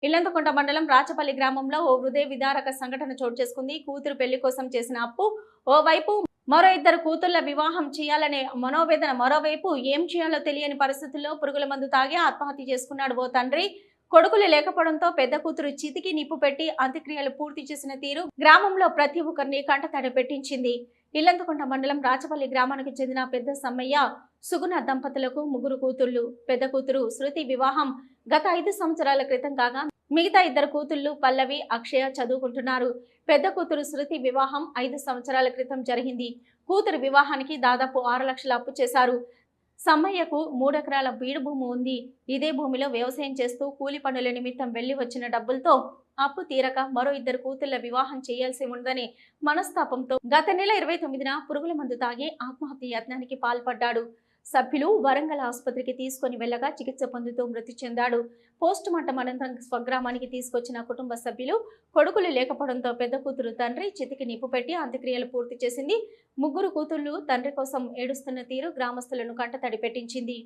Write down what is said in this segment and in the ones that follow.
ఇల్లంతకుంట మండలం రాచపల్లి గ్రామంలో ఓ హృదయ విదారక సంఘటన చోటు చేసుకుంది. కూతురు పెళ్లి కోసం చేసిన అప్పు ఓవైపు, మరో ఇద్దరు కూతుళ్ల వివాహం చేయాలనే మనోవేదన మరోవైపు. ఏం చేయాలో తెలియని పరిస్థితుల్లో పురుగుల మందు తాగి ఆత్మహత్య చేసుకున్నాడు ఓ తండ్రి. కొడుకులు లేకపోవడంతో పెద్ద కూతురు చితికి నిప్పు పెట్టి అంత్యక్రియలు పూర్తి చేసిన తీరు గ్రామంలో ప్రతి ఒక్కరిని కంటతడి పెట్టించింది. ఇల్లంతకుంట మండలం రాచపల్లి గ్రామానికి చెందిన పెద్ద సమ్మయ్య, సుగుణ దంపతులకు ముగ్గురు కూతుళ్లు. పెద్ద కూతురు శృతి వివాహం గత 5 సంవత్సరాల క్రితం కాగా మిగతా ఇద్దరు కూతుళ్లు పల్లవి, అక్షయ చదువుకుంటున్నారు. పెద్ద కూతురు శృతి వివాహం 5 సంవత్సరాల క్రితం జరిగింది. కూతురు వివాహానికి దాదాపు 6 లక్షల అప్పు చేశారు. సమ్మయ్యకు 3 ఎకరాల బీడు భూమి ఉంది. ఇదే భూమిలో వ్యవసాయం చేస్తూ కూలి పనుల నిమిత్తం వెళ్లి వచ్చిన డబ్బులతో అప్పు తీరక మరో ఇద్దరు కూతుళ్ల వివాహం చేయాల్సి ఉందని మనస్తాపంతో గత నెల 29న పురుగుల మందు తాగి ఆత్మహత్య యత్నానికి పాల్పడ్డాడు. సభ్యులు వరంగల్ ఆసుపత్రికి తీసుకుని వెళ్లగా చికిత్స పొందుతూ మృతి చెందాడు. పోస్టుమార్టం అనంతరం స్వగ్రామానికి తీసుకొచ్చిన కుటుంబ సభ్యులు కొడుకులు లేకపోవడంతో పెద్ద కూతురు తండ్రి చితికి నిప్పు పెట్టి అంత్యక్రియలు పూర్తి చేసింది. ముగ్గురు కూతుళ్లు తండ్రి కోసం ఏడుస్తున్న తీరు గ్రామస్తులను కంటతడి పెట్టించింది.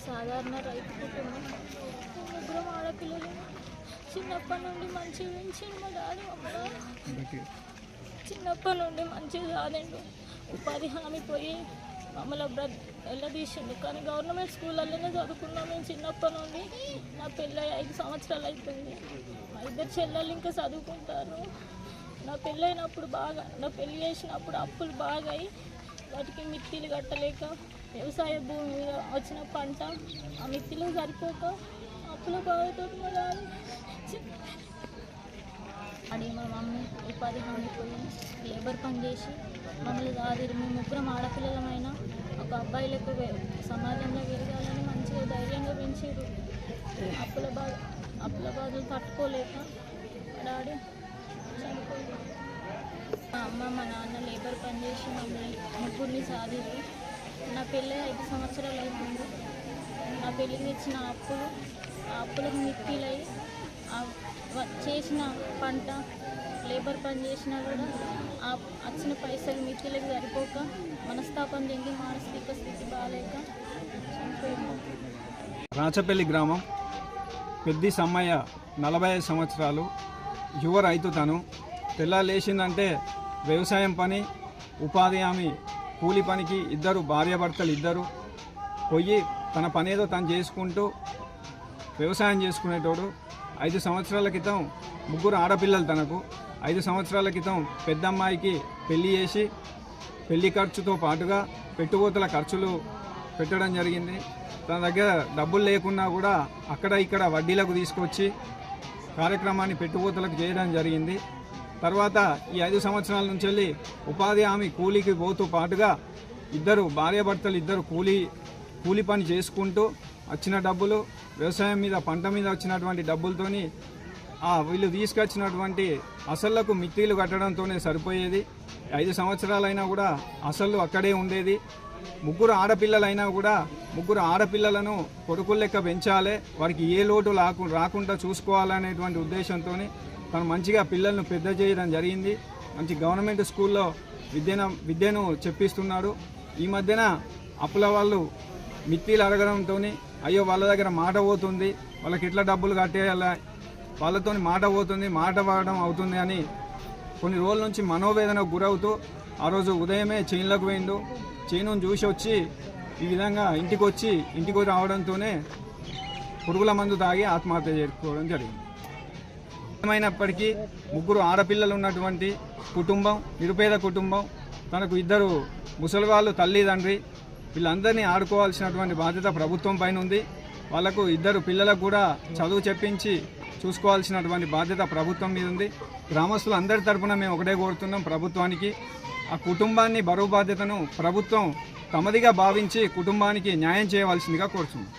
సాధారణ రైతు కుటుంబం. ముగ్గురు ఆడపిల్లలు. చిన్నప్పటి నుండి మంచిగా పెంచిండు మా డాడీ. చిన్నప్పటి నుండి మంచిగా చదివిండు. ఉపాధి హామీ పోయి మమ్మల్ని వెళ్ళదీసిండు. కానీ గవర్నమెంట్ స్కూళ్ళల్లోనే చదువుకున్నాం మేము చిన్నప్పటి నుండి. నా పెళ్ళి 5 సంవత్సరాలు అవుతుంది. మా ఇద్దరు చెల్లెళ్ళు ఇంకా చదువుకుంటారు. నా పెళ్ళైనప్పుడు నా పెళ్ళి చేసినప్పుడు అప్పులు బాగా అయ్యి వాటికి మిత్తిలు కట్టలేక వ్యవసాయ భూమి మీద వచ్చిన పంట ఆ మిత్తిలో సరిపోక అప్పుల బాధతో అది మా మమ్మీ ఉపాధి హామీ పోయి లేబర్ పని చేసి మమ్మల్ని దాదిరు. మేము ముగ్గురం ఆడపిల్లలమైన ఒక అబ్బాయిలకు సమాజంలో వెలగాలని మంచిగా ధైర్యంగా పెంచారు. అప్పుల బాధలు తట్టుకోలేక డాడీ చనిపోయింది. మా అమ్మ మా నాన్న లేబర్ పని చేసి మమ్మల్ని ముగ్గురిని సాధిరు. నా పెళ్ళి 5 సంవత్సరాలు అవుతుంది. నా పెళ్ళికి ఇచ్చిన ఆ అప్పులకు మిత్తిలై చేసిన పంట లేబర్ పని చేసినా కూడా ఆ వచ్చిన పైసలు మిత్తిలకు సరిపోక మనస్తాపం చెంది మానసిక స్థితి బాగాలేక చనిపోయింది. రాచపల్లి గ్రామం. పెద్ద సమ్మయ్య 45 సంవత్సరాలు, యువ రైతు. తను తెల్లాలేసిందంటే వ్యవసాయం పని, ఉపాధి హామీ కూలి పనికి ఇద్దరు భార్యాభర్తలు ఇద్దరు పోయి తన పనేదో తను చేసుకుంటూ వ్యవసాయం చేసుకునేటోడు. 5 సంవత్సరాల క్రితం ముగ్గురు ఆడపిల్లలు తనకు. 5 సంవత్సరాల క్రితం పెద్దమ్మాయికి పెళ్లి చేసి పెళ్లి ఖర్చుతో పాటుగా పెట్టుబోతుల ఖర్చులు పెట్టడం జరిగింది. తన దగ్గర డబ్బులు లేకున్నా కూడా అక్కడ ఇక్కడ వడ్డీలకు తీసుకొచ్చి కార్యక్రమాన్ని పెట్టుబోతులకు చేయడం జరిగింది. తర్వాత ఈ 5 సంవత్సరాల నుంచి వెళ్ళి ఉపాధి హామీ కూలీకి పోతూ పాటుగా ఇద్దరు భార్యాభర్తలు ఇద్దరు కూలి పని చేసుకుంటూ వచ్చిన డబ్బులు వ్యవసాయం మీద పంట మీద వచ్చినటువంటి డబ్బులతోని వీళ్ళు తీసుకొచ్చినటువంటి అసళ్లకు మిత్తిలు కట్టడంతోనే సరిపోయేది. 5 సంవత్సరాలైనా కూడా అసలు అక్కడే ఉండేది. ముగ్గురు ఆడపిల్లలైనా కూడా ముగ్గురు ఆడపిల్లలను కొడుకుల లెక్క పెంచాలి, వారికి ఏ లోటు రాకుండా చూసుకోవాలనేటువంటి ఉద్దేశంతో తను మంచిగా పిల్లలను పెద్ద చేయడం జరిగింది. మంచి గవర్నమెంట్ స్కూల్లో విద్యను చెప్పిస్తున్నాడు. ఈ మధ్యన అప్పుల వాళ్ళు మిత్తిలు అడగడంతో అయ్యో వాళ్ళ దగ్గర మాట పోతుంది, వాళ్ళకి ఎట్లా డబ్బులు కట్టేయాలా, వాళ్ళతో మాట పోతుంది, మాట పడడం అవుతుంది అని కొన్ని రోజుల నుంచి మనోవేదనకు గురవుతూ ఆ రోజు ఉదయమే చేనులకు పోయిండు. చేనును చూసి వచ్చి ఈ విధంగా ఇంటికి రావడంతోనే పురుగుల మందు తాగి ఆత్మహత్య చేసుకోవడం జరిగింది. ఏమైనప్పటికీ ముగ్గురు ఆడపిల్లలు ఉన్నటువంటి కుటుంబం, నిరుపేద కుటుంబం. తనకు ఇద్దరు ముసలి వాళ్ళు, తల్లి తండ్రి. వీళ్ళందరినీ ఆడుకోవాల్సినటువంటి బాధ్యత ప్రభుత్వం పైన ఉంది. వాళ్ళకు ఇద్దరు పిల్లలకు కూడా చదువు చెప్పించి చూసుకోవాల్సినటువంటి బాధ్యత ప్రభుత్వం మీద ఉంది. గ్రామస్తులు అందరి తరఫున మేము ఒకటే కోరుతున్నాం ప్రభుత్వానికి, ఆ కుటుంబాన్ని బరువు బాధ్యతను ప్రభుత్వం తమదిగా భావించి కుటుంబానికి న్యాయం చేయవలసిందిగా కోరుతున్నాం.